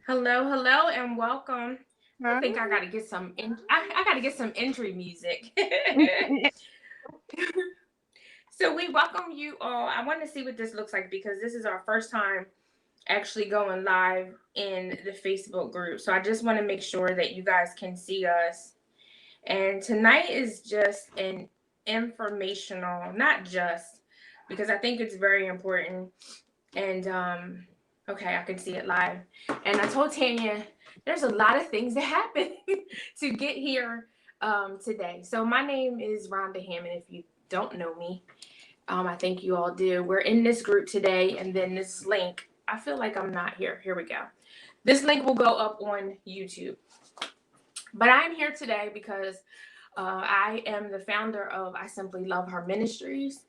Hello, hello, and welcome. I Huh? think I gotta get some. I gotta get some entry music. So we welcome you all. I want to see what this looks like because this is our first time actually going live in the Facebook group. So I just want to make sure that you guys can see us. And tonight is just an informational, not just because I think it's very important. And okay, I can see it live. And I told Tanya there's a lot of things that happen to get here today. So my name is Rhonda Hammond. If you don't know me, I think you all do. We're in this group today, and then this link. I feel like I'm not here. Here we go. This link will go up on YouTube. But I'm here today because I am the founder of I Simply Love Her Ministries.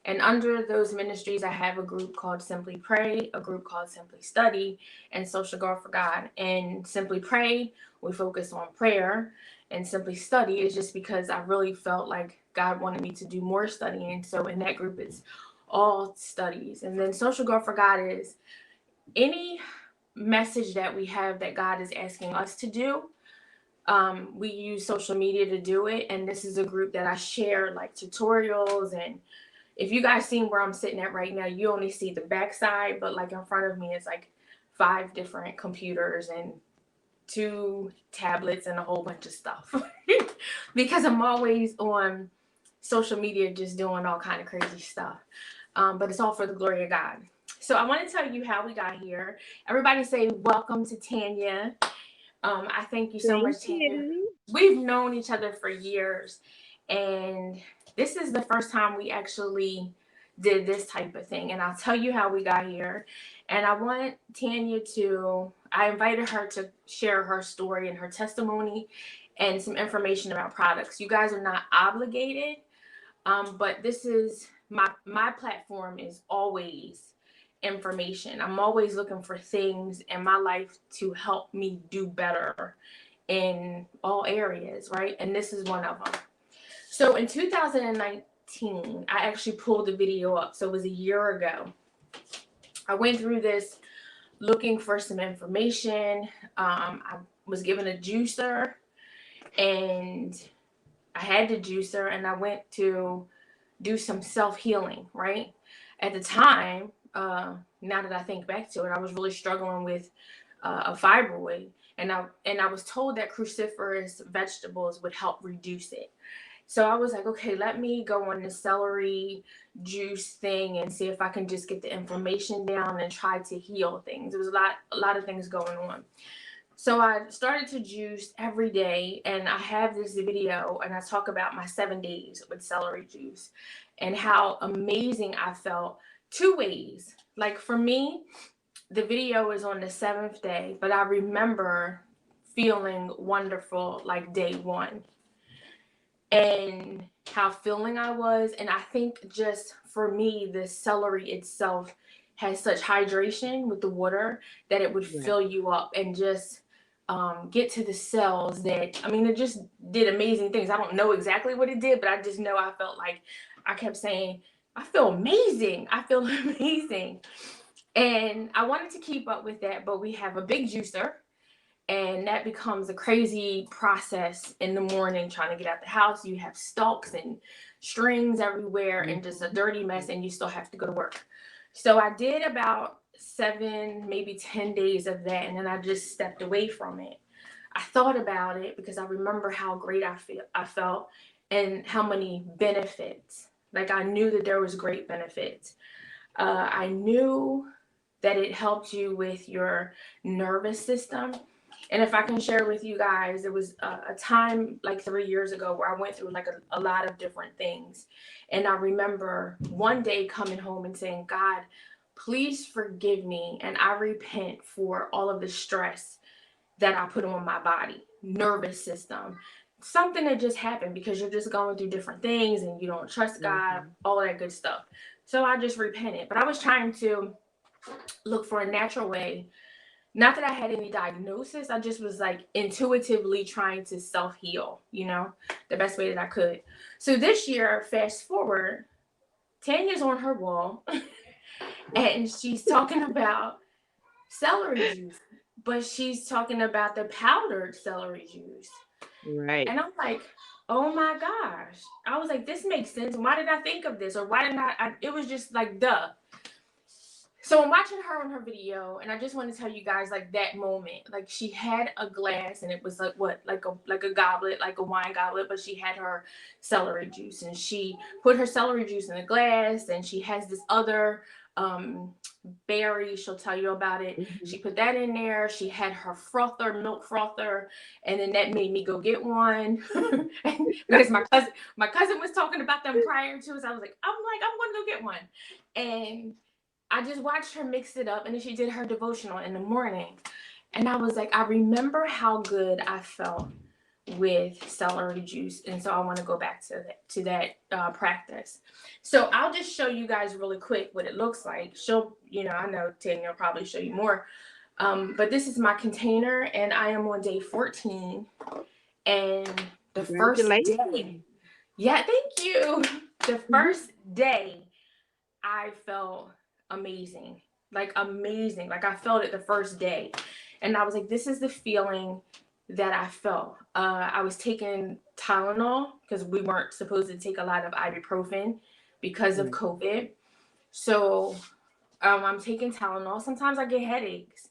And under those ministries, I have a group called Simply Pray, a group called Simply Study, and Social Girl for God. And Simply Pray, we focus on prayer. And Simply Study is just because I really felt like God wanted me to do more studying. So in that group, it's all studies. And then Social Girl for God is any message that we have that God is asking us to do. We use social media to do it, and this is a group that I share like tutorials. And if you guys seen where I'm sitting at right now, you only see the backside, but like in front of me is like 5 different computers and 2 tablets and a whole bunch of stuff because I'm always on social media just doing all kind of crazy stuff. But it's all for the glory of God. So I want to tell you how we got here. Everybody say welcome to Tanya. I thank you so Thank much, Tanya. you. We've known each other for years, and this is the first time we actually did this type of thing. And I'll tell you how we got here. And I want Tanya to, I invited her to share her story and her testimony and some information about products. You guys are not obligated, but this is my platform is always information. I'm always looking for things in my life to help me do better in all areas, right? And this is one of them. So in 2019, I actually pulled the video up. So it was a year ago. I went through this looking for some information. I was given a juicer and I had the juicer and I went to do some self healing, right? At the time, now that I think back to it, I was really struggling with a fibroid, and I was told that cruciferous vegetables would help reduce it. So I was like, okay, let me go on the celery juice thing and see if I can just get the inflammation down and try to heal things. There was a lot of things going on. So I started to juice every day, and I have this video, and I talk about my 7 days with celery juice and how amazing I felt. 2 ways. Like for me, the video is on the 7th day, but I remember feeling wonderful like day one and how feeling I was. And I think just for me, the celery itself has such hydration with the water that it would Right. fill you up and just get to the cells that, I mean, it just did amazing things. I don't know exactly what it did, but I just know I felt like I kept saying, I feel amazing. I feel amazing. And I wanted to keep up with that, but we have a big juicer, and that becomes a crazy process in the morning trying to get out the house. You have stalks and strings everywhere and just a Mhm. dirty mess, and you still have to go to work. So I did about 7, maybe 10 days of that, and then I just stepped away from it. I thought about it because I remember how great I felt and how many benefits. Like I knew that there was great benefits. I knew that it helped you with your nervous system. And if I can share with you guys, there was a time like 3 years ago where I went through like a lot of different things. And I remember one day coming home and saying, God, please forgive me. And I repent for all of the stress that I put on my body, nervous system. Something that just happened because you're just going through different things and you don't trust God, Mhm. all that good stuff. So I just repented. But I was trying to look for a natural way. Not that I had any diagnosis, I just was like intuitively trying to self heal, the best way that I could. So this year, fast forward, Tanya's on her wall and she's talking about celery juice. but she's talking about the powdered celery juice. Right. And I'm like, oh my gosh. I was like, this makes sense. Why did I think of this? Or why didn't it was just like, duh. So I'm watching her on her video, and I just want to tell you guys like that moment. Like she had a glass, and it was like what, like a goblet, like a wine goblet, but she had her celery juice, and she put her celery juice in a glass, and she has this other berry. She'll tell you about it. Mm-hmm. She put that in there. She had her frother, milk frother, and then that made me go get one because my cousin was talking about them prior to us. I'm gonna go get one, and I just watched her mix it up, and then she did her devotional in the morning. And I was like, I remember how good I felt with celery juice, and so I want to go back to that practice. So I'll just show you guys really quick what it looks like. I know Tanya will probably show you more, but this is my container, and I am on day 14, and the first day, Congratulations. yeah, thank you. The Mm-hmm. first day I felt amazing. Like amazing. Like I felt it the first day. And I was like, this is the feeling that I felt. I was taking Tylenol because we weren't supposed to take a lot of ibuprofen because of Right. COVID. So I'm taking Tylenol. Sometimes I get headaches.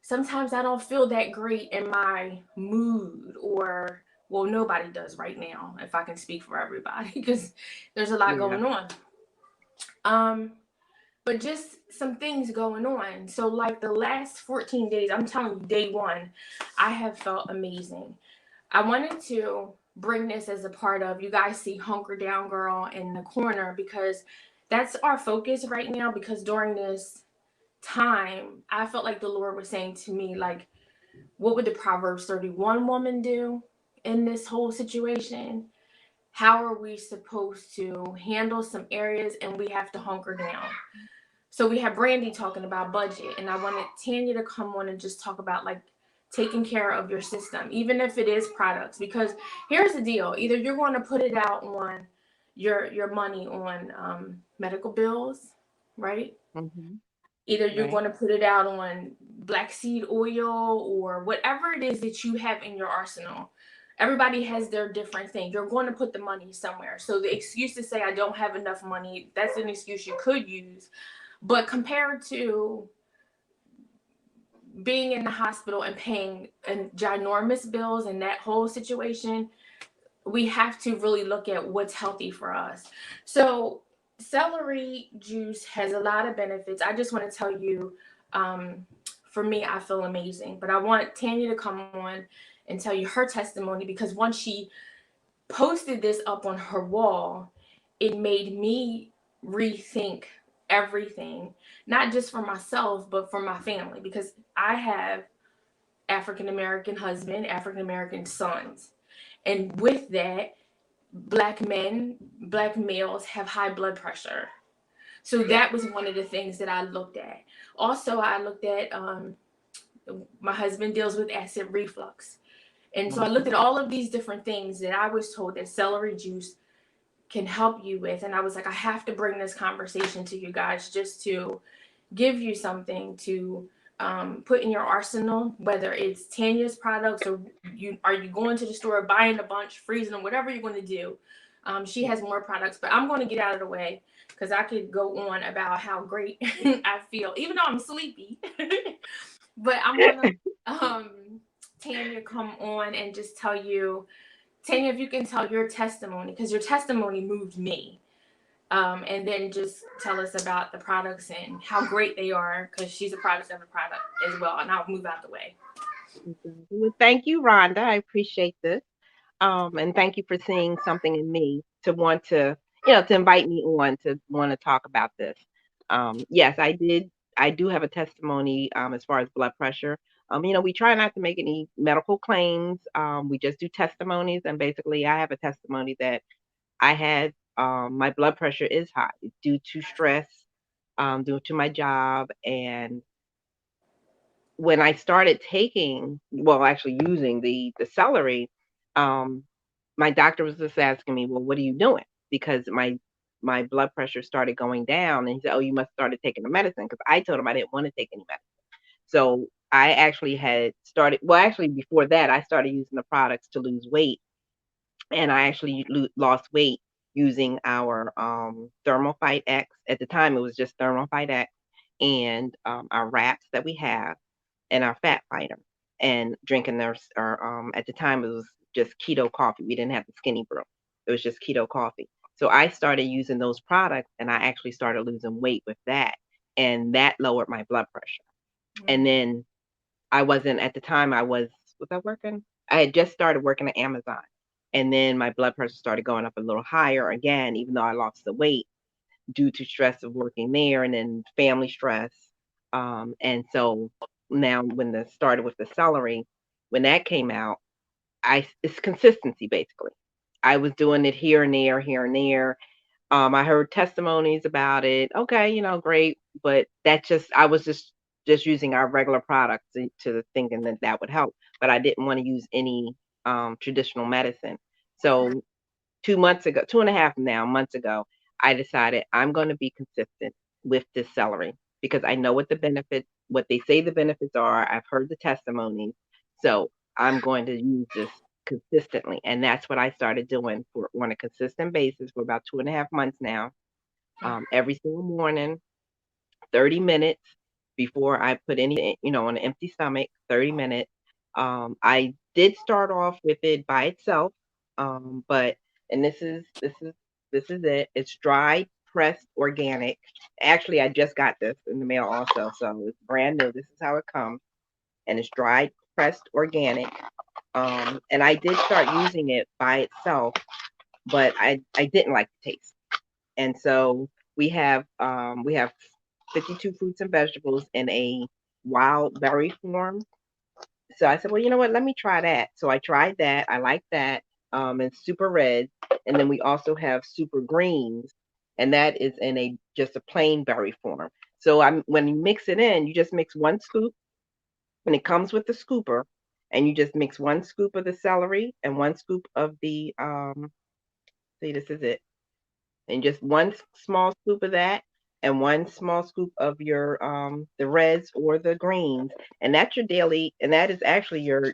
Sometimes I don't feel that great in my mood, or well, nobody does right now, if I can speak for everybody, because there's a lot Yeah. going on. Um, but just some things going on. So, like the last 14 days, I'm telling you, day one, I have felt amazing. I wanted to bring this as a part of, you guys see Hunker Down Girl in the corner because that's our focus right now. Because during this time, I felt like the Lord was saying to me, like, what would the Proverbs 31 woman do in this whole situation? How are we supposed to handle some areas, and we have to hunker down? So we have Brandy talking about budget, and I wanted Tanya to come on and just talk about like taking care of your system, even if it is products. Because here's the deal: either you're going to put it out on your money on medical bills, right? Mm-hmm. Either you're Right. going to put it out on black seed oil or whatever it is that you have in your arsenal. Everybody has their different thing. You're going to put the money somewhere. So the excuse to say I don't have enough money, that's an excuse you could use. But compared to being in the hospital and paying ginormous bills and that whole situation, we have to really look at what's healthy for us. So, celery juice has a lot of benefits. I just want to tell you, um, for me, I feel amazing. But I want Tanya to come on and tell you her testimony, because once she posted this up on her wall, it made me rethink everything, not just for myself, but for my family, because I have African American husband, African American sons. And with that, black males have high blood pressure. So Yeah. that was one of the things that I looked at. Also, I looked at my husband deals with acid reflux. And so I looked Mm-hmm. at all of these different things that I was told that celery juice can help you with. And I was like, I have to bring this conversation to you guys just to give you something to put in your arsenal, whether it's Tanya's products or you going to the store, buying a bunch, freezing them, whatever you're going to do. She has more products, but I'm going to get out of the way because I could go on about how great I feel, even though I'm sleepy. But I'm going to Tanya come on and just tell you, Tanya, if you can tell your testimony, because your testimony moved me. And then just tell us about the products and how great they are, because she's a product of a product as well. And I'll move out the way. Exactly. Well, thank you, Rhonda. I appreciate this. And thank you for seeing something in me to want to, to invite me on to want to talk about this. Yes, I did. I do have a testimony as far as blood pressure. We try not to make any medical claims. We just do testimonies, and basically, I have a testimony that I had my blood pressure is high due to stress, due to my job, and when I started taking, well, actually using the celery, um, my doctor was just asking me, "Well, what are you doing?" Because my blood pressure started going down, and he said, "Oh, you must have started taking the medicine." Because I told him I didn't want to take any medicine. So I actually had started, well, actually before that, I started using the products to lose weight, and I actually lost weight using our Thermophyte X. At the time, it was just Thermophyte X and our wraps that we have and our fat fighter, and drinking our at the time it was just keto coffee. We didn't have the skinny brew. It was just keto coffee. So I started using those products, and I actually started losing weight with that, and that lowered my blood pressure. And Mm. then I wasn't at the time. Was I working? I had just started working at Amazon, and then my blood pressure started going up a little higher again, even though I lost the weight due to stress of working there and then family stress. And so now when the started with the celery, when that came out, it's consistency basically. I was doing it here and there, here and there. I heard testimonies about it. Okay, great, but I was just using our regular products to thinking that that would help, but I didn't want to use any traditional medicine. Okay. So 2 months ago, 2.5 now months ago, I decided I'm going to be consistent with this celery because I know what they say the benefits are. I've heard the testimonies. So I'm going to use this consistently. And that's what I started doing for on a consistent basis for about 2.5 months now. Okay. Every single morning, 30 minutes before I put any, on an empty stomach, 30 minutes. I did start off with it by itself, but and this is it. It's dried, pressed, organic. Actually, I just got this in the mail also, so it's brand new. This is how it comes, and it's dried, pressed, organic. And I did start using it by itself, but I didn't like the taste. And so we have 52 fruits and vegetables in a wild berry form. So I said, well, you know what? Let me try that. So I tried that. I like that. And super red. And then we also have super greens, and that is in a just a plain berry form. So when you mix it in, you just mix one scoop, and it comes with the scooper, and you just mix one scoop of the celery and one scoop of the see, this is it, and just one small scoop of that and one small scoop of your the reds or the greens, and that's your daily, and that is actually your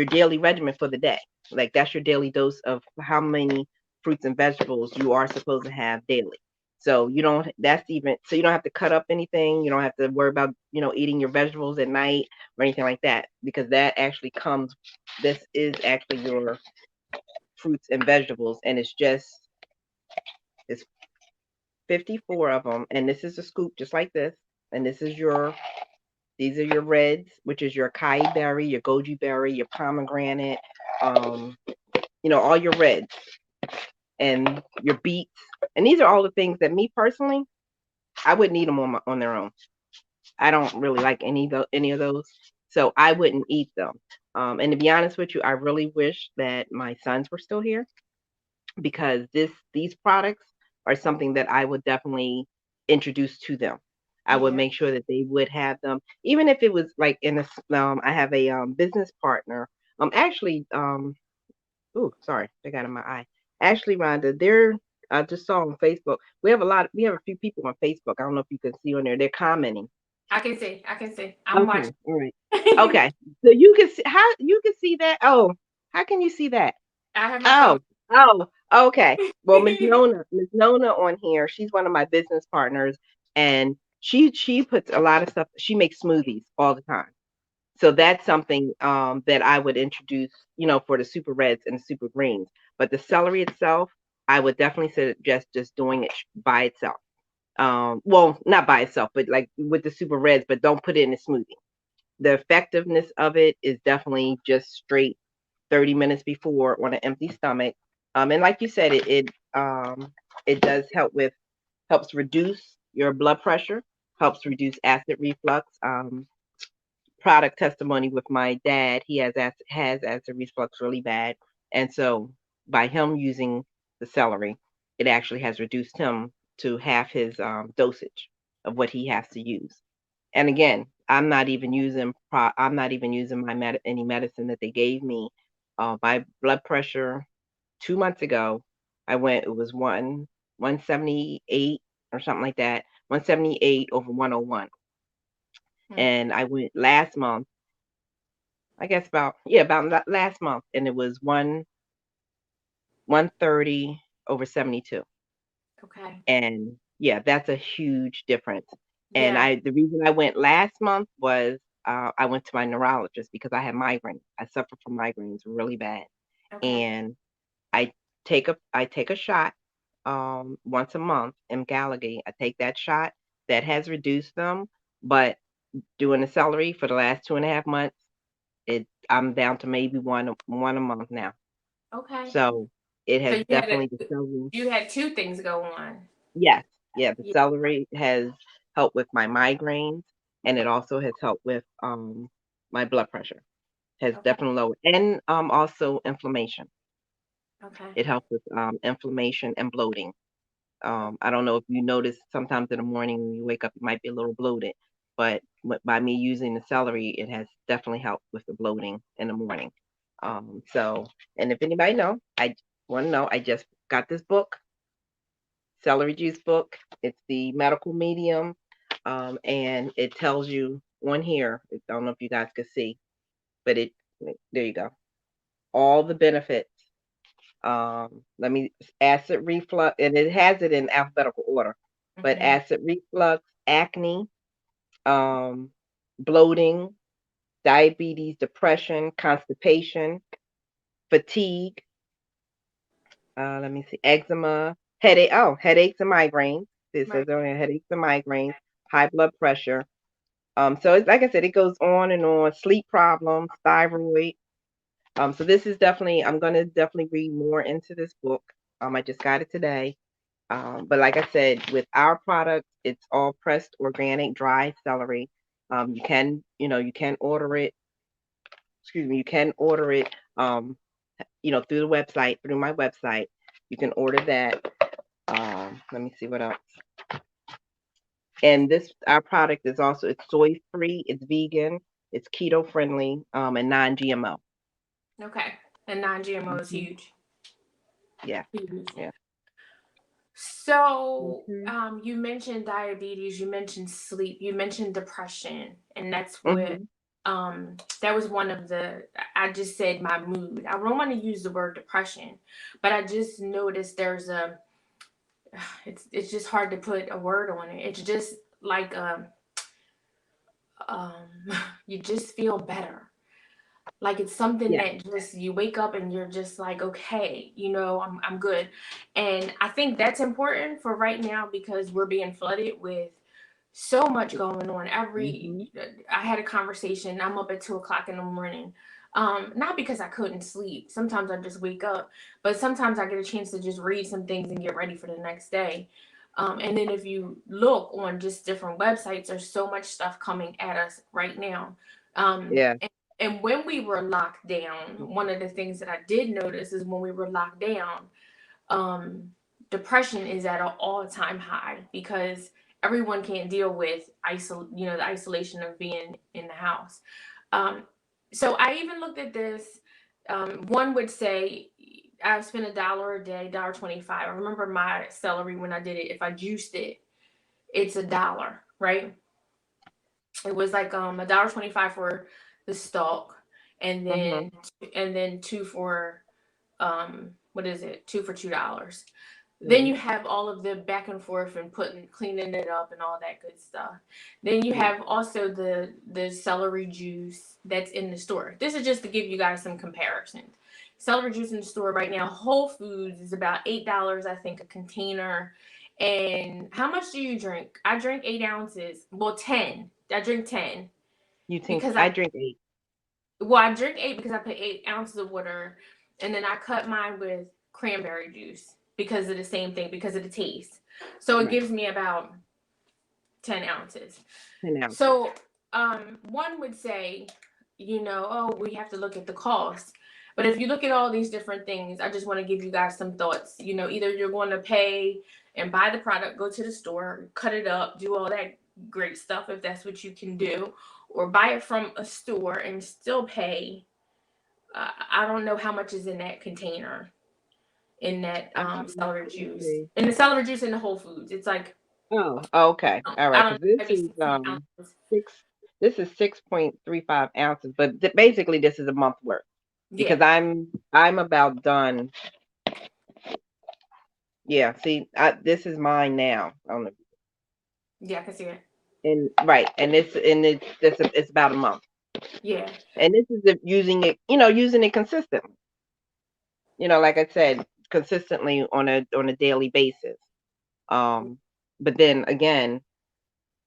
daily regimen for the day. Like that's your daily dose of how many fruits and vegetables you are supposed to have daily. So you don't that's even so you don't have to cut up anything, you don't have to worry about, eating your vegetables at night or anything like that, because that actually comes this is actually your fruits and vegetables, and it's 54 of them, and this is a scoop just like this. And these are your reds, which is your acai berry, your goji berry, your pomegranate, um, all your reds and your beets. And these are all the things that me personally, I wouldn't eat them on their own. I don't really like any of those, so I wouldn't eat them. And to be honest with you, I really wish that my sons were still here because these products are something that I would definitely introduce to them. I would Yeah. make sure that they would have them, even if it was like I have a business partner. Actually, ooh, sorry, I got in my eye. Actually, Rhonda, I just saw on Facebook. We have a few people on Facebook. I don't know if you can see on there. They're commenting. I can see. I can see. I'm watching. Okay, all right. Okay, so you can see how you can see that. Oh, how can you see that? I have my phone. Oh, oh, okay. Well, Miss Nona on here, she's one of my business partners, and she puts a lot of stuff. She makes smoothies all the time. So that's something that I would introduce, for the super reds and the super greens. But the celery itself, I would definitely suggest just doing it by itself. Well, not by itself, but like with the super reds, but don't put it in a smoothie. The effectiveness of it is definitely just straight 30 minutes before on an empty stomach. And like you said, it does helps reduce your blood pressure, helps reduce acid reflux. Product testimony with my dad, he has acid reflux really bad, and so by him using the celery, it actually has reduced him to half his dosage of what he has to use. And again, I'm not even using any medicine that they gave me. My blood pressure 2 months ago, I went. It was 178 or something like that. 178 over 101. Hmm. and I went last month. I guess about last month, and it was 130 over 72. Okay. And yeah, that's a huge difference. And Yeah. the reason I went last month was I went to my neurologist because I had migraines. I suffer from migraines really bad, Okay. and I I take a shot once a month in Gallagher. I take that shot that has reduced them, but doing the celery for the last 2.5 months, I'm down to maybe one a month now. Okay. So it So has definitely the celery. you had two things go on. Yes, yeah, the Yeah. celery has helped with my migraines, and it also has helped with my blood pressure. Has Okay. definitely lowered, and also inflammation. Okay. It helps with inflammation and bloating. Okay. I don't know if you notice sometimes in the morning when you wake up, you might be a little bloated, but by me using the celery, it has definitely helped with the bloating in the morning. So, and if anybody know, I want to know, I just got this book, celery juice book. It's the medical medium, and it tells you on here. I don't know if you guys could see, but there you go. All the benefits. Let me acid reflux, and it has it in alphabetical order, but Hmm. acid reflux, acne, um, bloating, diabetes, depression, constipation, fatigue. Let me see, eczema, headache. Oh, headaches and migraines. It Right. says on here, headaches and migraines, high blood pressure. So it's like I said, it goes on and on. Sleep problems, thyroid. So this is definitely. I'm gonna definitely read more into this book. I just got it today. But like I said, with our products, it's all pressed organic dry celery. You can order it. Excuse me, you can order it. Through the website, through my website, you can order that. Let me see what else. And our product is also it's soy free, it's vegan, it's keto friendly, and non-GMO. Okay. And non-GMO is Hmm. huge. Yeah, Huge. yeah. So, Hmm. you mentioned diabetes, you mentioned sleep, you mentioned depression, and that's what Hmm. that was one of the I just said my mood. I don't want to use the word depression, but I just noticed there's a it's just hard to put a word on it. It's just like um you just feel better. Like it's something Yeah. that just you wake up and you're just like, okay, I'm good. And I think that's important for right now because we're being flooded with so much going on. Hmm. I had a conversation. I'm up at 2 o'clock in the morning. Not because I couldn't sleep. Sometimes I just wake up, but sometimes I get a chance to just read some things and get ready for the next day. And then if you look on just different websites, there's so much stuff coming at us right now. Um, Yeah. and when we were locked down, one of the things that I did notice is when we were locked down, um, depression is at an all-time high because everyone can't deal with the isolation of being in the house. Um, so I even looked at this. One would say I spend $1 a day, $1.25. I remember my celery when I did it. If I juiced it, it's $1, right? It was like $1.25 for the stalk, and Hmm. then two for what is it? Two for $2. Then Yeah. you have all of the back and forth and cleaning it up and all that good stuff. Then you Yeah. have also the celery juice that's in the store. This is just to give you guys some comparisons. Celery juice in the store right now, Whole Foods is about $8, I think, a container. And how much do you drink? I drink 8 ounces. Well, 10. I drink 10 You think because I drink 8? I drink 8 because I put 8 ounces of water, and then I cut mine with cranberry juice because of the same thing, because of the taste. So it Right. gives me about 10 ounces. 10 ounces. So one would say, oh, we have to look at the cost. But if you look at all these different things, I just want to give you guys some thoughts. Either you're going to pay and buy the product, go to the store, cut it up, do all that great stuff if that's what you can do, or buy it from a store and still pay. I don't know how much is in that container, in that celery Let me juice, see. in the celery juice in the Whole Foods. It's like Oh, okay. All I right. don't know, Because this maybe is 16 ounces. six. This is 6.35 ounces, but basically this is a month worth Yeah. because I'm about done. Yeah, see, this is mine now. On the, Yeah, I can see it. and right, and it's about a month, Yeah. and this is using it, using it consistently. Like I said, consistently on a daily basis. Um, but then again,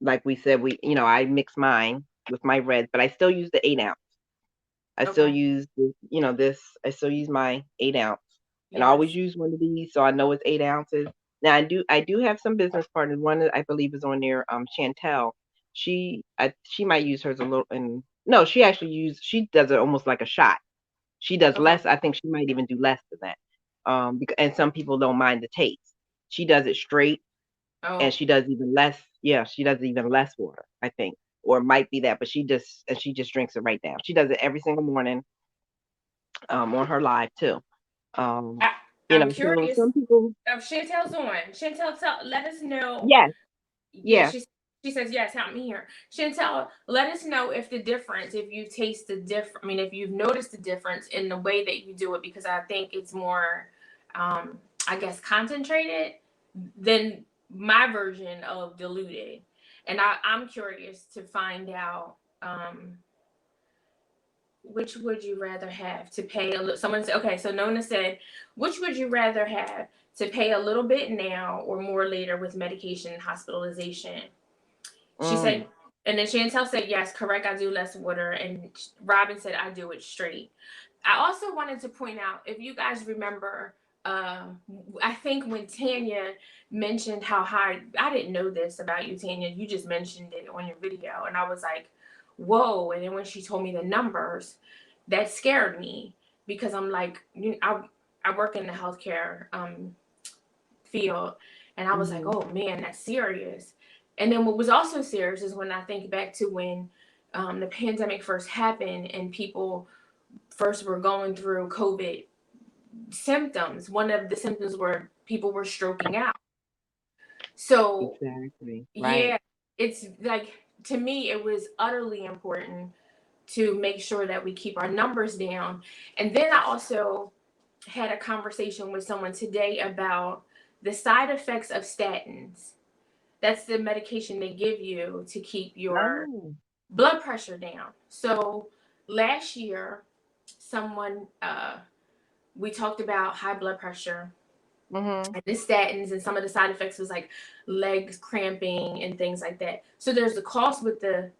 like we said, I mix mine with my red, but I still use the 8 ounce. I still Okay. use this. I still use my 8 ounce, and I always Yes. use one of these, so I know it's 8 ounces. Now I do have some business partners. One that I believe is on there, Chantel. She might use hers a little, and no, she does it almost like a shot. She does Okay. less. I think she might even do less than that. And some people don't mind the taste. She does it straight, and Oh. she does even less. Yeah, she does even less water, I think, or it might be that, but she just drinks it right now. She does it every single morning, on her live too. Um, I, I'm so curious. some people, Chantel's on. Chantel, let us know. yes, Yeah, yes, she says yes. Help me here, Chantel. Let us know if the difference, if you taste the difference. I mean, if you've noticed the difference in the way that you do it, because I think it's more, I guess, concentrated than my version of diluted, and I'm curious to find out. Which would you rather have to pay a little? Someone said, okay, so Nona said, which would you rather have to pay a little bit now or more later with medication and hospitalization? She mm, said, and then Chantel said, yes, correct, I do less water. And Robin said, I do it straight. I also wanted to point out, if you guys remember, uh, I think when Tanya mentioned how high, I didn't know this about you, Tanya. You just mentioned it on your video. And I was like, whoa. And then when she told me the numbers, that scared me because I'm like, I work in the healthcare field. And I was like, mm-hmm, oh man, that's serious. And then what was also serious is when I think back to when the pandemic first happened and people first were going through COVID symptoms. One of the symptoms were people were stroking out. So, exactly, right. yeah, it's like, to me, it was utterly important to make sure that we keep our numbers down. And then I also had a conversation with someone today about the side effects of statins. That's the medication they give you to keep your Oh, blood pressure down. So last year, someone we talked about high blood pressure mm-hmm, and the statins, and some of the side effects was like legs cramping and things like that. So there's the cost with the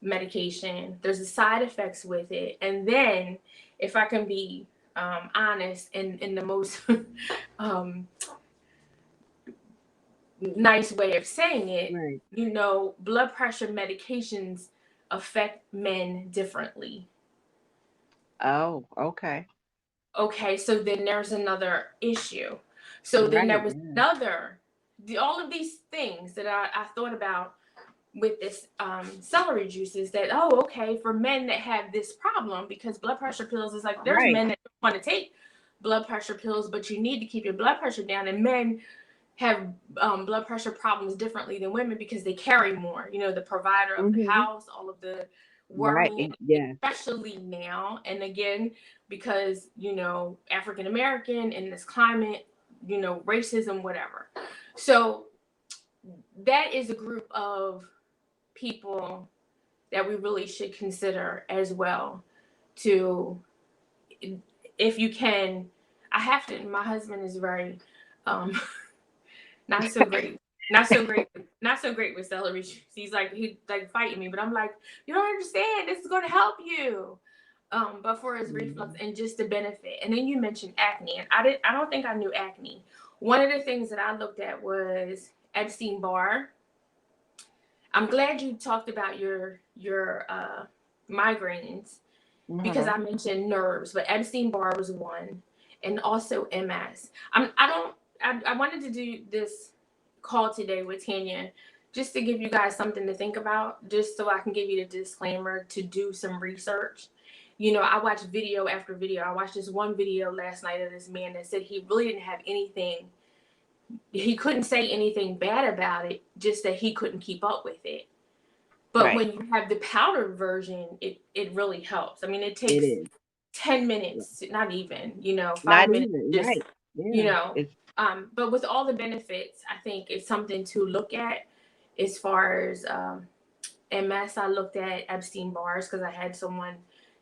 medication, there's the side effects with it, and then if I can be honest in the most um, nice way of saying it, right. blood pressure medications affect men differently. Oh, okay, Okay, so then there's another issue. So then there right, was yeah, another, all of these things that I thought about with this celery juices, that, oh, okay, for men that have this problem, because blood pressure pills is like, there's right. men that want to take blood pressure pills, but you need to keep your blood pressure down. And men have blood pressure problems differently than women because they carry more, the provider of the Mm-hmm, house, all of the right. worrying, Yeah. especially now. And again, because, African American in this climate, racism, whatever. So that is a group of people that we really should consider as well. To, if you can, I have to, my husband is very um not so great. Not so great. Not so great with celery. He's like fighting me, but I'm like, you don't understand. This is going to help you. But for his reflux Mhm. and just the benefit. And then you mentioned acne, and I don't think I knew acne. One of the things that I looked at was Epstein Barr. I'm glad you talked about your migraines, because Mhm. I mentioned nerves, but Epstein Barr was one, and also MS. I wanted to do this call today with Tanya just to give you guys something to think about, just so I can give you the disclaimer to do some research. I watched video after video. I watched this one video last night of this man that said he really didn't have anything, he couldn't say anything bad about it, just that he couldn't keep up with it. But Right. when you have the powdered version, it really helps. I mean, it It takes is. 10 Yeah. minutes, not even, Not 5 minutes, even. just, Right. you Yeah. know, It's but with all the benefits, I think it's something to look at as far as MS. I looked at Epstein bars because I had someone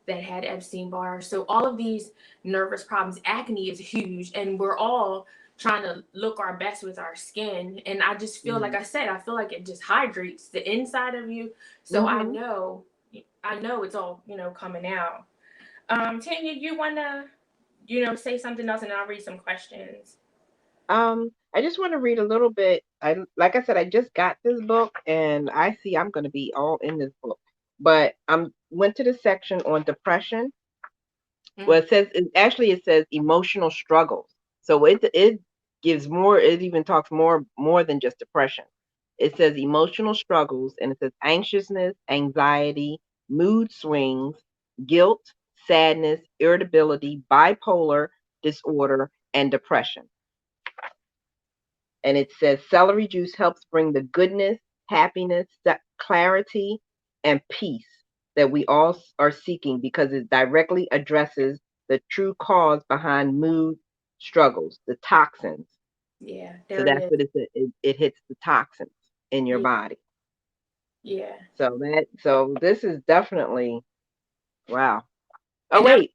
that had Epstein bars. So all of these nervous problems, acne is huge, and we're all trying to look our best with our skin. And I just feel like right. I said, I feel like it just hydrates the inside of you. So I Mm-hmm. know, I know it's all coming out. Tanya, you wanna say something else, and I'll read some questions. I just want to read a little bit. Like I said, I just got this book, and I see I'm going to be all in this book. But went to the section on depression. Well, Mm, it says emotional struggles. So it gives more. It even talks more than just depression. It says emotional struggles, and it says anxiousness, anxiety, mood swings, guilt, sadness, irritability, bipolar disorder, and depression. And it says celery juice helps bring the goodness, happiness, clarity, and peace that we all are seeking because it directly addresses the true cause behind mood struggles, the toxins. yeah, So there it that's is. what it says. It hits the toxins in your Yeah, body. yeah. So this is definitely wow. Oh And wait,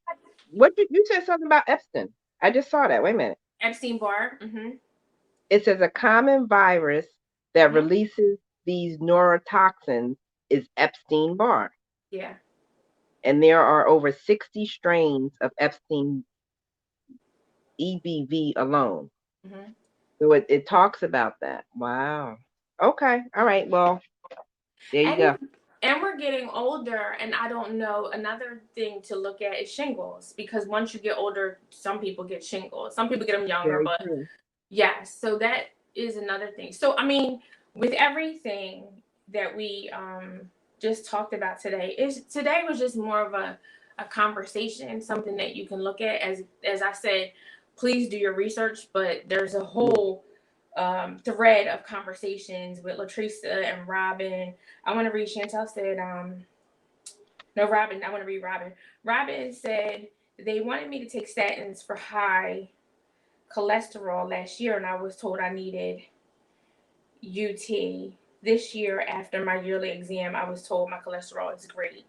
what did you said something about Epstein? I just saw that. Wait a minute. Epstein Barr. It says a common virus that Hmm. releases these neurotoxins is Epstein-Barr, Yeah. and there are over 60 strains of Epstein EBV alone. Hmm. So it talks about that. Wow. Okay. All right. Well, there you And go. we're getting older, and I don't know. Another thing to look at is shingles, because once you get older, some people get shingles. Some people get them younger, Very but true. yes. So that is another thing. So I mean, with everything that we just talked about today, today was just more of a conversation, something that you can look at. As I said, please do your research, but there's a Yeah. whole thread of conversations with Latricia and Robin. I want to read. Chantel said, no, Robin. I want to read Robin. Robin said they wanted me to take statins for high cholesterol last year, and I was told I needed UT. This year, after my yearly exam, I was told my cholesterol is great.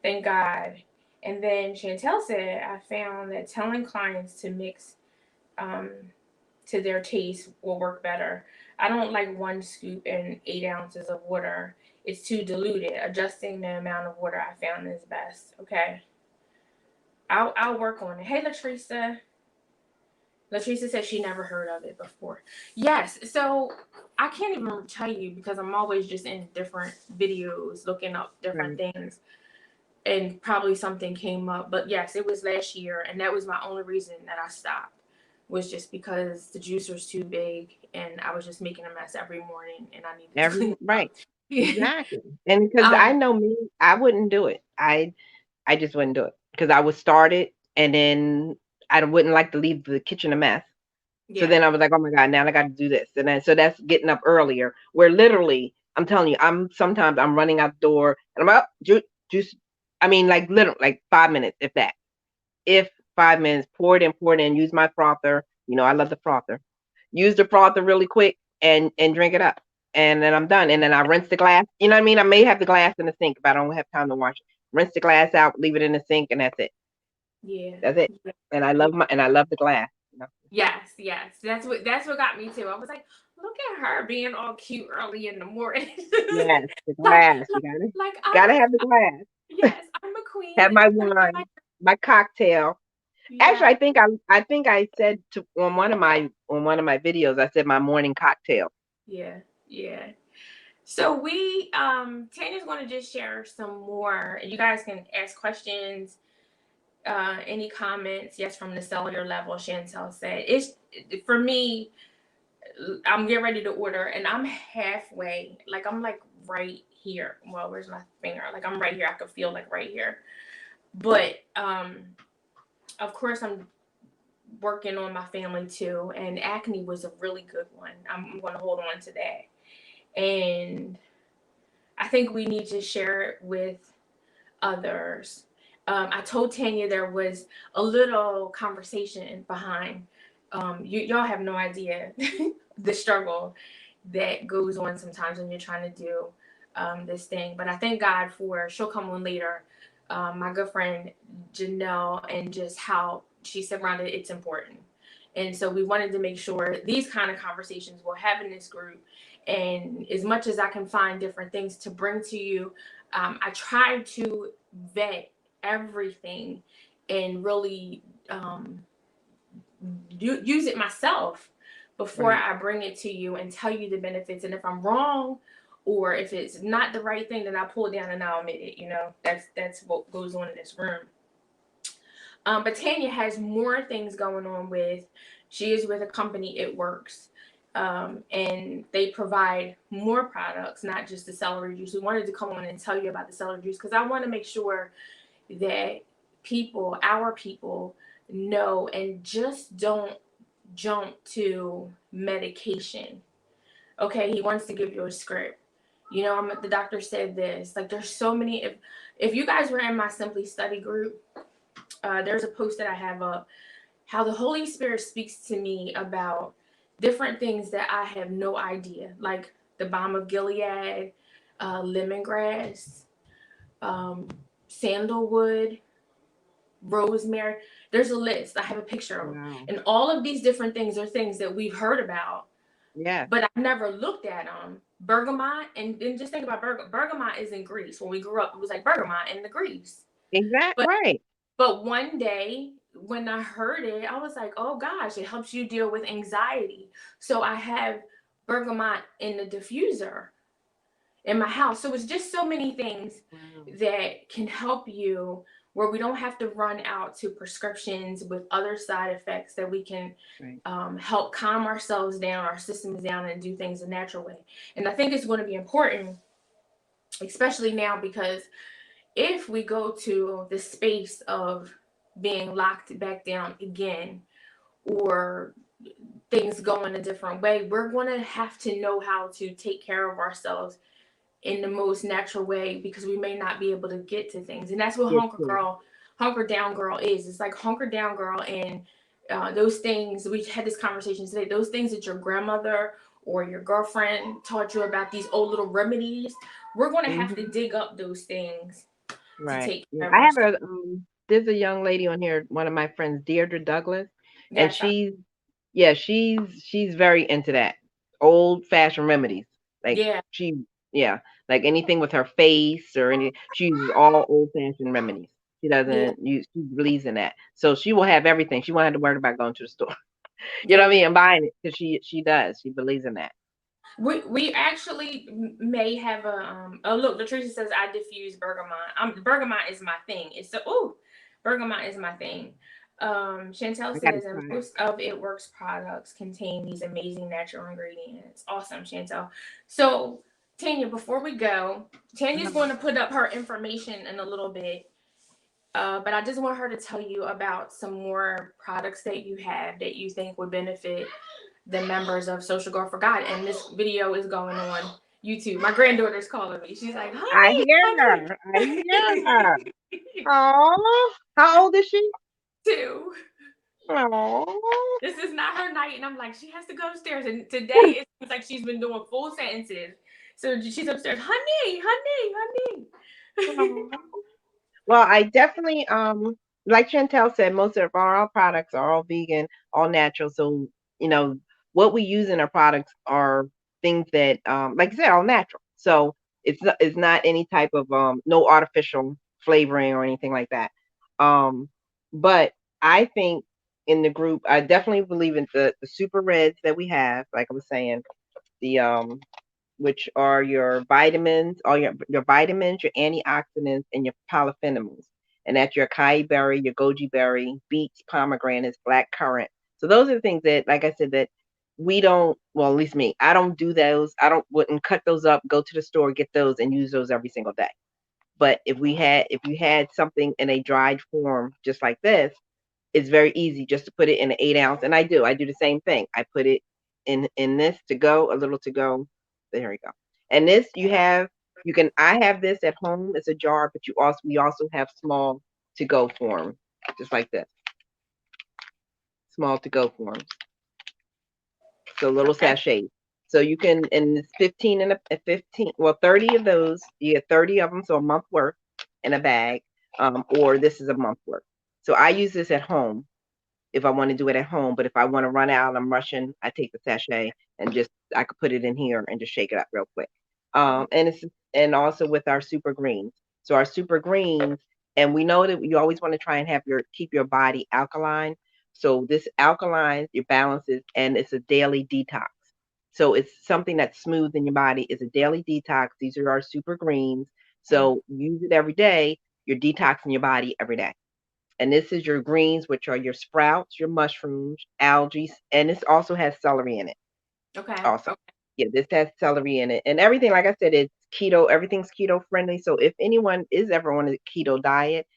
Thank God. And then Chantel said, I found that telling clients to mix um, to their taste will work better. I don't like one scoop and 8 ounces of water. It's too diluted. Adjusting the amount of water I found is best. Okay. I'll work on it. Hey, Latricia. Latricia said she never heard of it before. Yes, so I can't even tell you because I'm always just in different videos looking up different Right. things, and probably something came up. But yes, it was last year, and that was my only reason that I stopped, was just because the juicer was too big and I was just making a mess every morning and I needed to clean it Right. up. Exactly. And because I um, know me, I wouldn't do it. I just wouldn't do it because I would start it and then I wouldn't like to leave the kitchen a mess. So yeah, then I was like, oh my God, now I got to do this. And then, so that's getting up earlier where literally, I'm telling you, sometimes I'm running out the door and I'm up, juice. I mean, like literally like 5 minutes, if that, if 5 minutes, pour it in, use my frother. You know, I love the frother. Use the frother really quick and drink it up. And then I'm done. And then I rinse the glass. You know what I mean? I may have the glass in the sink if I don't have time to wash it. Rinse the glass out, leave it in the sink, and that's it. yeah, That's it. yeah, And yeah. I love the glass. You know? Yes, yes. That's what got me too. I was like, look at her being all cute early in the morning. Yes, the like, glass. You like, like I'm gotta a have the glass. yes, I'm a queen Have and my I'm gonna be like, wine, my cocktail. Actually, yeah, I think I said on one of my videos, I said my morning cocktail. yeah, yeah. So we Tanya's gonna just share some more. You guys can ask questions, any comments, yes, from the cellular level. Chantel said it's for me. I'm getting ready to order, and I'm halfway. Like I'm like right here. Well, where's my finger? Like I'm right here. I could feel like right here. But of course, I'm working on my family too, and acne was a really good one. I'm going to hold on to that, and I think we need to share it with others. I told Tanya there was a little conversation behind. Y'all have no idea the struggle that goes on sometimes when you're trying to do this thing. But I thank God for, she'll come on later, my good friend Janelle, and just how she said, Rhonda, it's important. And so we wanted to make sure these kind of conversations we'll have in this group. And as much as I can find different things to bring to you, I try to vet everything and really use it myself before Right. I bring it to you and tell you the benefits. And if I'm wrong, or if it's not the right thing, then I pull it down and I'll admit it. You know, that's what goes on in this room. But Tanya has more things going on with. She is with a company, It Works, and they provide more products, not just the celery juice. We wanted to come on and tell you about the celery juice because I want to make sure that our people, know and just don't jump to medication. Okay, he wants to give you a script. You know, the doctor said this. Like, there's so many. If you guys were in my Simply Study group, there's a post that I have up, how the Holy Spirit speaks to me about different things that I have no idea, like the balm of Gilead, lemongrass, sandalwood, rosemary. There's a list. I have a picture of them. Wow. And all of these different things are things that we've heard about, Yeah. but I've never looked at them. Bergamot, and just think about bergamot is in Greece. When we grew up, it was like bergamot in the Greece. Exactly. But Right. but one day when I heard it, I was like, oh gosh, it helps you deal with anxiety. So I have bergamot in the diffuser in my house. So it's just so many things Wow. that can help you, where we don't have to run out to prescriptions with other side effects, that we can Right. help calm ourselves down, our systems down, and do things a natural way. And I think it's going to be important, especially now, because if we go to the space of being locked back down again, or things go in a different way, we're going to have to know how to take care of ourselves in the most natural way, because we may not be able to get to things. And that's what Yes, too. Hunker Down Girl is. It's like Hunker Down Girl, and those things, we had this conversation today, those things that your grandmother or your girlfriend taught you about, these old little remedies, we're going to have to Hmm. dig up those things to Right. take Yeah. care of I have ourselves. there's a young lady on here, one of my friends, Deirdre Douglas, and Yes, she's very into that old fashioned remedies. Like yeah, yeah, like anything with her face or any, she uses all old fashioned remedies. She yeah, doesn't use, she believes in that. So she will have everything. She won't have to worry about going to the store. You know what I yeah. mean? And buying it because she does. She believes in that. We actually may have a oh look, Latricia says I diffuse bergamot. Bergamot is my thing. It's so bergamot is my thing. Chantel I got to says, and try it. most of It Works products contain these amazing natural ingredients. Awesome, Chantel. So Tanya, before we go, Tanya's Uh-huh. going to put up her information in a little bit. But I just want her to tell you about some more products that you have that you think would benefit the members of Social Girl for God. And this video is going on YouTube. My granddaughter's calling me. She's like, I honey, hear honey. her. I hear her. Oh, how old is she? Two. Oh. This is not her night. And I'm like, she has to go upstairs. And today it seems like she's been doing full sentences. So she's upstairs, honey, honey, honey. Well, I definitely like Chantel said, most of our products are all vegan, all natural. So, you know, what we use in our products are things that like I said, all natural. So it's not any type of no artificial flavoring or anything like that. Um but I think in the group I definitely believe in the super reds that we have, like I was saying, the which are your vitamins, all your vitamins, your antioxidants, and your polyphenols. And that's your acai berry, your goji berry, beets, pomegranates, black currant. So those are the things that, like I said, that we don't. Well, at least me, I don't do those. I don't wouldn't cut those up, go to the store, get those, and use those every single day. But if you had something in a dried form, just like this, it's very easy just to put it in an 8 ounce. And I do the same thing. I put it in this to go, a little to go. There we go. And this you have You can. I have this at home. It's a jar, but we also have small to go form, just like this, small to go forms. So little Okay. sachets. So you can, and it's 15 and a 15, well, 30 of those. You get 30 of them, so a month worth in a bag, or this is a month worth. So I use this at home if I want to do it at home. But if I want to run out, I'm rushing, I take the sachet and just I could put it in here and just shake it up real quick. Okay. And also with our super greens. So our super greens, and we know that you always want to try and keep your body alkaline. So this alkaline your balances, and it's a daily detox. So it's something that's smooth in your body. It's a daily detox. These are our super greens. Mm. So use it every day. You're detoxing your body every day. And this is your greens, which are your sprouts, your mushrooms, algae, and this also has celery in it. Okay. Also, Okay. yeah, this has celery in it, and everything. Like I said, it's keto. Everything's keto friendly. So if anyone is ever on a keto diet,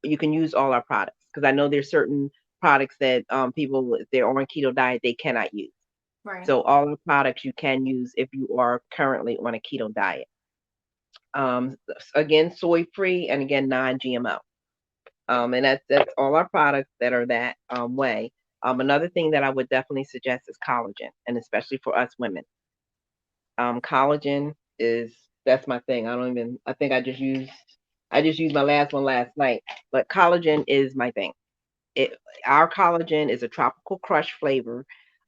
you can use all our products because I know there's certain products that people, if they're on a keto diet, they cannot use. Right. So all the products you can use if you are currently on a keto diet. Again, soy free and again non-GMO. And that's all our products that are that way. Another thing that I would definitely suggest is collagen, and especially for us women. Collagen is that's my thing. I think I just used my last one last night, but collagen is my thing. It Our collagen is a tropical crush flavor.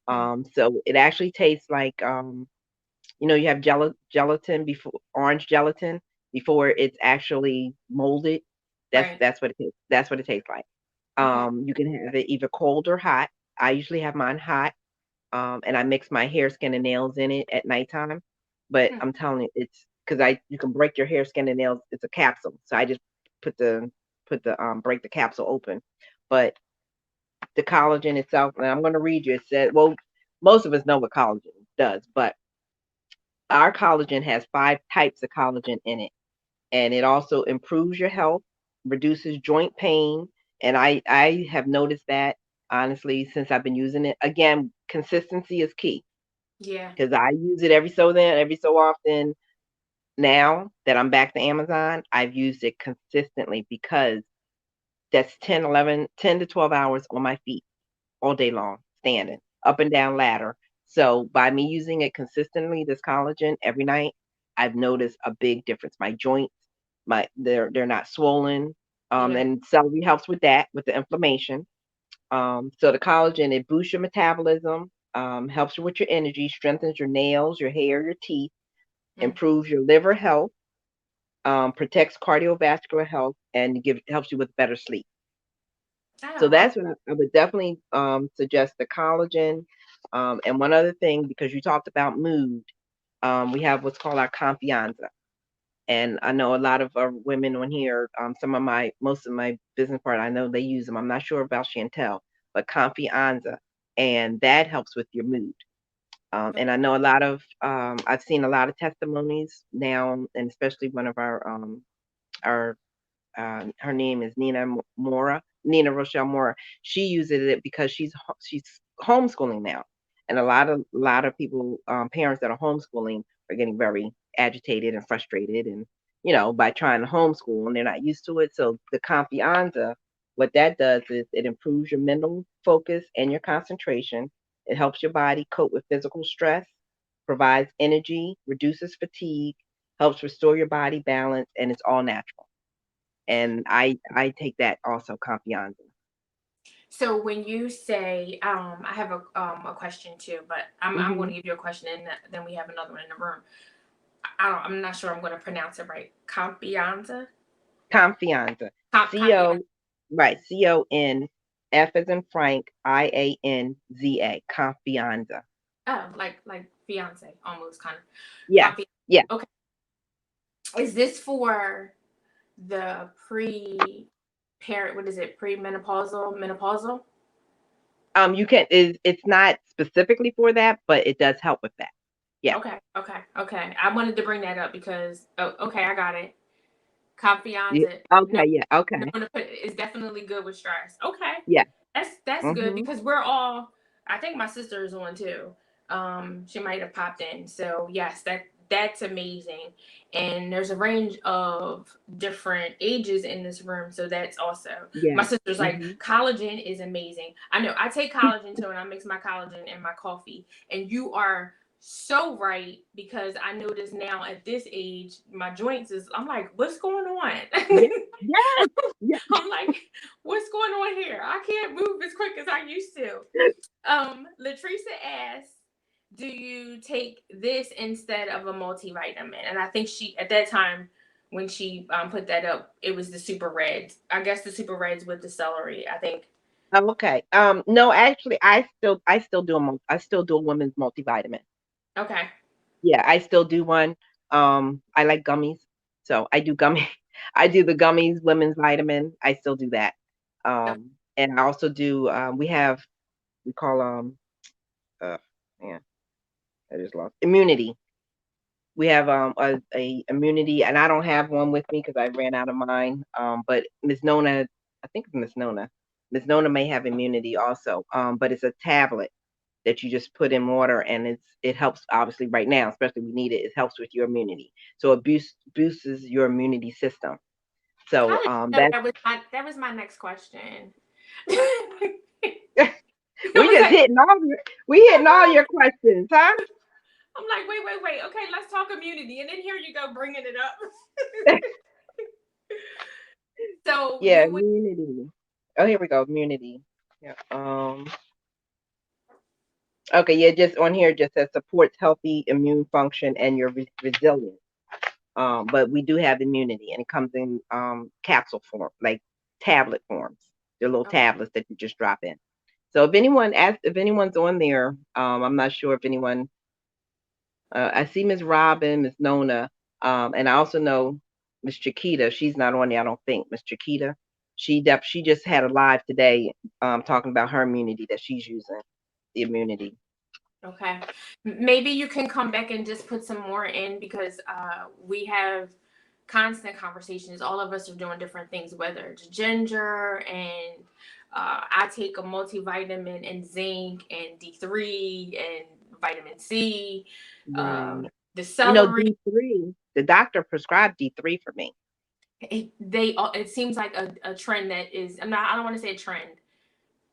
Mm. So it actually tastes like you have gelatin before orange gelatin before it's actually molded. Right. That's what it is. That's what it tastes like. Okay. You can have it either cold or hot. I usually have mine hot, and I mix my hair, skin, and nails in it at nighttime. But Mm. I'm telling you, it's because I you can break your hair, skin, and nails. It's a capsule, so I just put the break the capsule open. But the collagen itself, and I'm going to read you. It said, well, most of us know what collagen does, but our collagen has 5 types of collagen in it, and it also improves your health, reduces joint pain, and I have noticed that honestly since I've been using it. Again, consistency is key Yeah. because I use it every so often. Now that I'm back to Amazon, I've used it consistently because that's 10 to 12 hours on my feet all day long, standing up and down ladder. So by me using it consistently, this collagen every night, I've noticed a big difference. My joints, they're not swollen. Yeah. And celery helps with that, with the inflammation. So the collagen, it boosts your metabolism, helps you with your energy, strengthens your nails, your hair, your teeth, Mm. improves your liver health, protects cardiovascular health, and helps you with better sleep. So Oh. that's what I would definitely suggest the collagen. And one other thing, because you talked about mood, we have what's called our confianza. And I know a lot of our women on here, most of my business partners, I know they use them. I'm not sure about Chantel, but confianza. And that helps with your mood. Okay. And I know I've seen a lot of testimonies now, and especially one of our her name is Nina Rochelle Mora. She uses it because she's homeschooling now, and a lot of people, parents that are homeschooling, are getting very agitated and frustrated, and by trying to homeschool and they're not used to it. So the Confianza, what that does is it improves your mental focus and your concentration. It helps your body cope with physical stress, provides energy, reduces fatigue, helps restore your body balance, and it's all natural. And I take that also, Confianza. So when you say, I have a question too, but I'm going Hmm. to give you a question, and then we have another one in the room. I'm not sure I'm going to pronounce it right. Confianza. Confianza. Confianza. CO, right, CON, F as in Frank, IANZA. Confianza. Oh, like fiance, almost kind of. Yes. Confi. Yeah. Okay. Is this for the parent? What is it? Premenopausal, menopausal? You can it's not specifically for that, but it does help with that. Yeah. Okay, okay, okay. I wanted to bring that up because okay, I got it. Yeah. Confianza. No, Okay, yeah, okay. no, is definitely good with stress. Okay, Yeah. that's good Hmm. because we're all. I think my sister is on too. She might have popped in. So yes, that's amazing. And there's a range of different ages in this room, so that's also. My Yeah. sister's like, Hmm. collagen is amazing. I know I take collagen too, and I mix my collagen in my coffee. And you are so right, because I notice now at this age, my joints is. I'm like, what's going on? Yeah. Yeah. Yeah. I'm like, what's going on here? I can't move as quick as I used to. Latricia asks, do you take this instead of a multivitamin? And I think she, at that time, when she put that up, it was the super reds. I guess the super reds with the celery, I think. Oh, okay. No, actually, I still do I still do a women's multivitamin. Okay. Yeah, I still do one. I like gummies, so I do gummy. I do the gummies, women's vitamin. I still do that. And I also do. We call uh, man, I just lost immunity. We have a immunity, and I don't have one with me because I ran out of mine. But Miss Nona, I think it's Miss Nona. Miss Nona may have immunity also. But it's a tablet that you just put in water, and it helps obviously right now, especially we need it. It helps with your immunity, so it boosts your immunity system. How So did you know that that was my next question? I we was just like, hitting all your questions, huh? I'm like, wait. Okay, let's talk immunity, and then here you go bringing it up. So Yeah, you would. immunity. Oh, here we go, immunity. Yeah. Okay, yeah, just on here it just says supports healthy immune function and your resilience. But we do have immunity, and it comes in capsule form, like tablet forms. They're little Okay. tablets that you just drop in. So if anyone's on there, I'm not sure if anyone. I see Miss Robin, Miss Nona, and I also know Miss Chiquita. She's not on there, I don't think. Miss Chiquita, she just had a live today, talking about her immunity that she's using, the immunity. Okay. Maybe you can come back and just put some more in, because we have constant conversations. All of us are doing different things, whether it's ginger and I take a multivitamin and zinc and D3 and vitamin C, Right. the You know, celery. D3. The doctor prescribed D3 for me. It seems like a trend that is. I don't want to say a trend.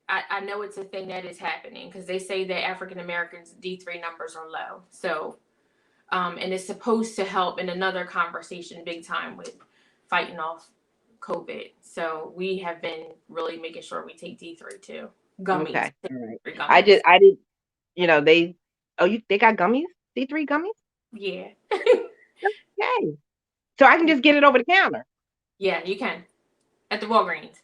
I know it's a thing that is happening, because they say that African Americans D3 numbers are low. So, and it's supposed to help in another conversation big time with fighting off COVID. So we have been really making sure we take D3 too. Gummies, Okay. All right. gummies. I did. They got gummies. D3 gummies. Yeah, Yay. So I can just get it over the counter. yeah, you can at the Walgreens.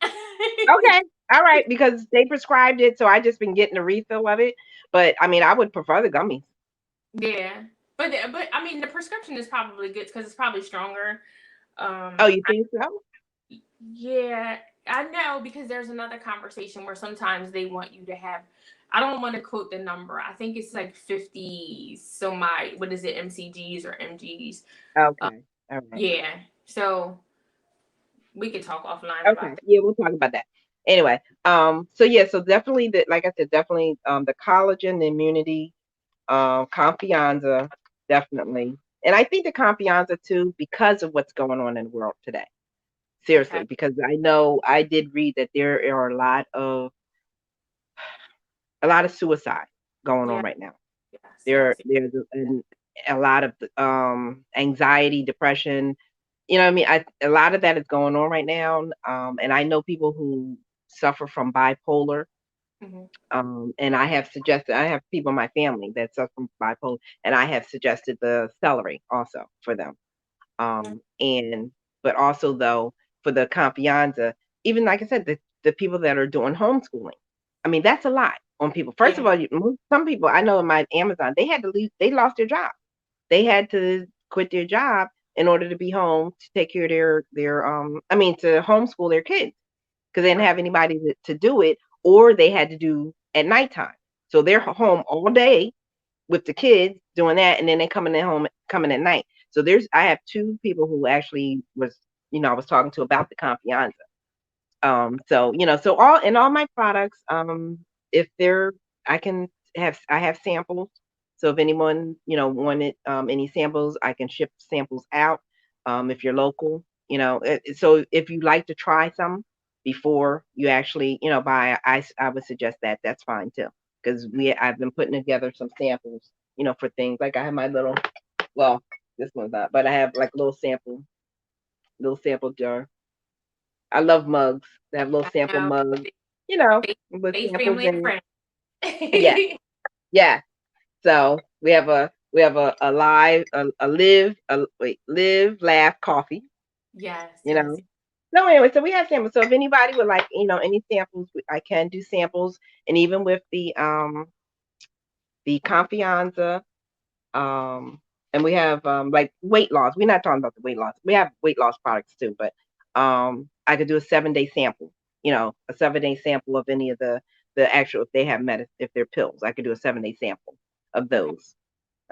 Okay. All right, because they prescribed it, so I just been getting a refill of it. But I mean, I would prefer the gummies. Yeah, but I mean the prescription is probably good because it's probably stronger. Oh, you think so? Yeah, I know, because there's another conversation where sometimes they want you to have. I don't want to quote the number. I think it's like 50. So my, what is it, MCGs or MGs? Uh, Okay. All right. yeah. So we could talk offline about Okay. that. Yeah, we'll talk about that. Anyway, so yeah, so definitely like I said, definitely the collagen, the immunity, Confianza, definitely. And I think the Confianza too, because of what's going on in the world today. Okay. Seriously, because I know I did read that there are a lot of suicide going on Yeah. right now. Yes. Yes. There's a lot of anxiety, depression. You know what I mean? A lot of that is going on right now. And I know people who suffer from bipolar. Hmm. And I have people in my family that suffer from bipolar, and I have suggested the celery also for them. And but also though for the confianza, even like I said, the people that are doing homeschooling, I mean that's a lot on people. First Yeah. of all, some people I know in my Amazon, they had to leave, they lost their job, they had to quit their job in order to be home to take care of their I mean to homeschool their kids because they didn't Right. have anybody to do it, or they had to do at nighttime, so they're Right. home all day with the kids doing that, and then they coming at night. So I have two people who actually was, I was talking to about the confianza. So so all my products, if they're, I have samples, So if anyone, wanted any samples, I can ship samples out. If you're local, so if you like to try some before you actually, buy, I would suggest that that's fine too. Because I've been putting together some samples, for things like I have my little, well, this one's not, but I have like a little sample jar. I love mugs. They have little I sample know mugs, they, with they samples family and in it. friends. Yeah, yeah. So we have a live a live live laugh coffee. Yes, You yes. know. So anyway, so we have samples. So if anybody would like, any samples, I can do samples, and even with the Confianza, um, and we have like weight loss. We're not talking about the weight loss. We have weight loss products too, but I could do a 7-day sample. A 7-day sample of any of the actual, if they have if they're pills. I could do a 7-day sample of Okay. those.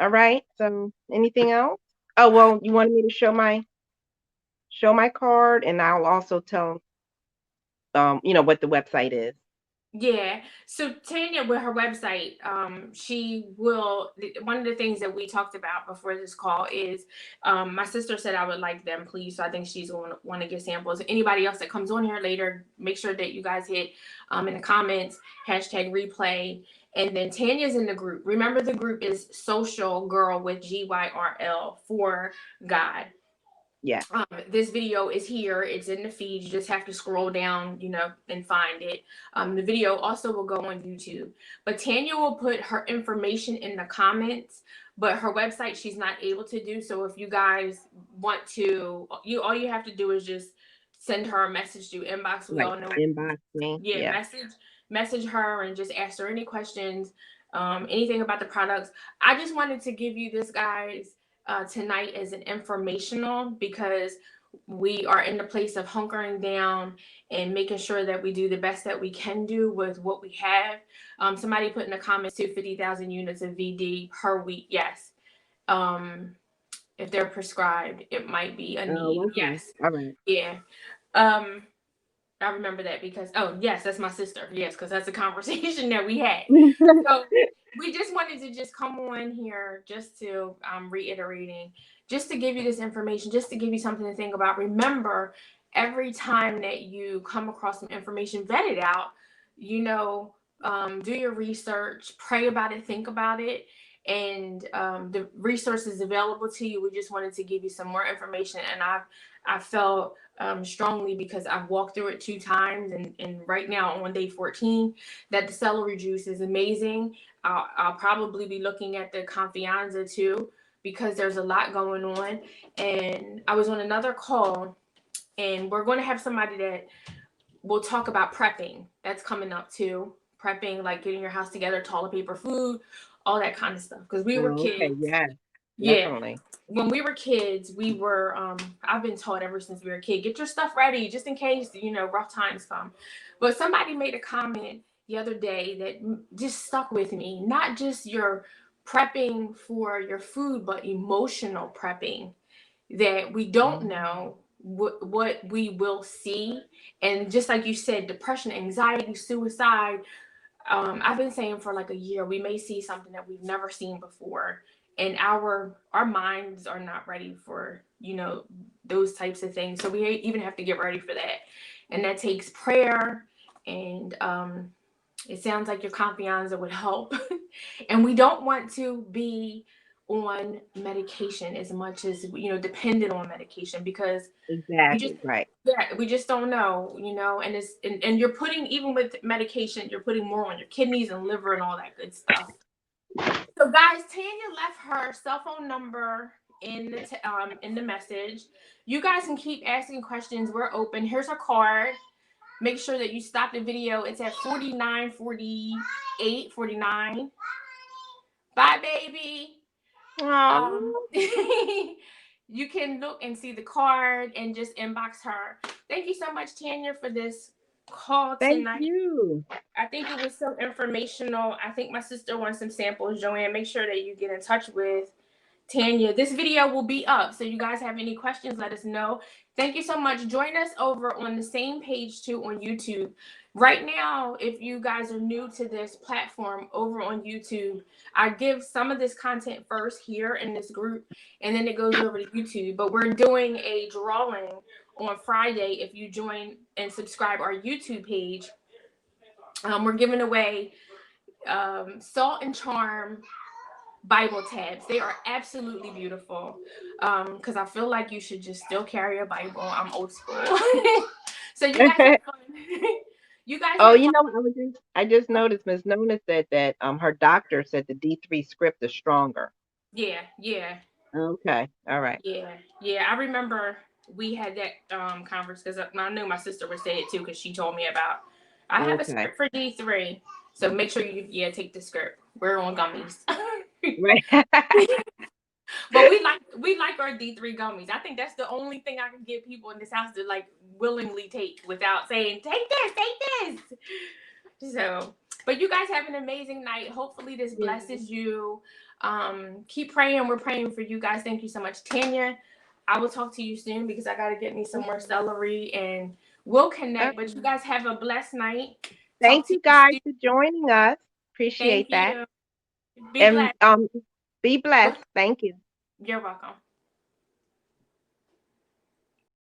All right. So anything else? Oh well, you wanted me to show my card, and I'll also tell what the website is. Yeah. So Tanya, with her website, she will. One of the things that we talked about before this call is, my sister said I would like them, please. So I think she's going to want to get samples. Anybody else that comes on here later, make sure that you guys hit in the comments #replay. And then Tanya's in the group. Remember, the group is Social Girl with GYRL for God. Yeah. This video is here. It's in the feed. You just have to scroll down, and find it. The video also will go on YouTube. But Tanya will put her information in the comments, but her website she's not able to do. So if you guys want to, all you have to do is just send her a message through inbox. We Like all know, inbox me. yeah, Yeah. message her and just ask her any questions, anything about the products. I just wanted to give you this, guys, tonight as an informational, because we are in the place of hunkering down and making sure that we do the best that we can do with what we have. Somebody put in the comments too, 50,000 units of VD per week. Yes. Um, if they're prescribed, it might be a need. Oh, okay. Yes. All right. Yeah. Um, I remember that because, oh yes, that's my sister. Yes, because that's a conversation that we had. So we just wanted to just come on here just to reiterating, just to give you this information, just to give you something to think about. Remember, every time that you come across some information, vet it out. Do your research, pray about it, think about it, and the resources available to you. We just wanted to give you some more information, and I felt strongly, because I've walked through it 2 times, and right now on day 14, that the celery juice is amazing. I'll probably be looking at the Confianza too, because there's a lot going on. And I was on another call, and we're going to have somebody that will talk about prepping. That's coming up too. Prepping, like getting your house together, toilet paper, food, all that kind of stuff. Because we were Oh, okay. kids. Yeah. Yeah, Definitely. when we were kids, we were I've been taught ever since we were a kid, get your stuff ready just in case, rough times come. But somebody made a comment the other day that just stuck with me. Not just your prepping for your food, but emotional prepping, that we don't Mm. know what we will see. And just like you said, depression, anxiety, suicide, I've been saying for like a year, we may see something that we've never seen before, and our minds are not ready for those types of things. So we even have to get ready for that, and that takes prayer. And it sounds like your confianza would help, and we don't want to be on medication as much as dependent on medication, because we just Exactly. Right. yeah, we just don't know, and and you're putting, even with medication, you're putting more on your kidneys and liver and all that good stuff. So guys, Tanya left her cell phone number in the message. You guys can keep asking questions. We're open. Here's her card. Make sure that you stop the video. It's at 49, 48, 49. Bye, baby. um Oh, you can look and see the card and just inbox her. Thank you so much, Tanya, for this call thank tonight. you. I think it was so informational. I think my sister wants some samples. Joanne, make sure that you get in touch with Tanya. This video will be up, so you guys have any questions, let us know. Thank you so much. Join us over on the same page too on YouTube. Right now, if you guys are new to this platform over on YouTube, I give some of this content first here in this group, and then it goes over to YouTube. But we're doing a drawing on Friday. If you join and subscribe our YouTube page, we're giving away Salt and Charm Bible tabs. They are absolutely beautiful. Because I feel like you should just still carry a Bible. I'm old school. So you guys have fun. You guys Oh, have you fun. know, I just noticed Miss Nona said that her doctor said the D3 script is stronger. Yeah, yeah, Okay, all right. yeah, yeah. I remember we had that conference because I knew my sister would say it too because she told me about. I have a Okay. script for D3, so make sure you take the script. We're on gummies. Right. But we like our D3 gummies. I think that's the only thing I can get people in this house to like willingly take without saying, take this. So, but you guys have an amazing night. Hopefully this Yeah. blesses you. Keep praying. We're praying for you guys. Thank you so much. Tanya, I will talk to you soon because I gotta get me some more celery and we'll connect. But you Okay. guys have a blessed night. Thank Talk to you you guys soon. for joining us. Thank Appreciate that. you. Be And blessed. be blessed. Thank you. You're welcome.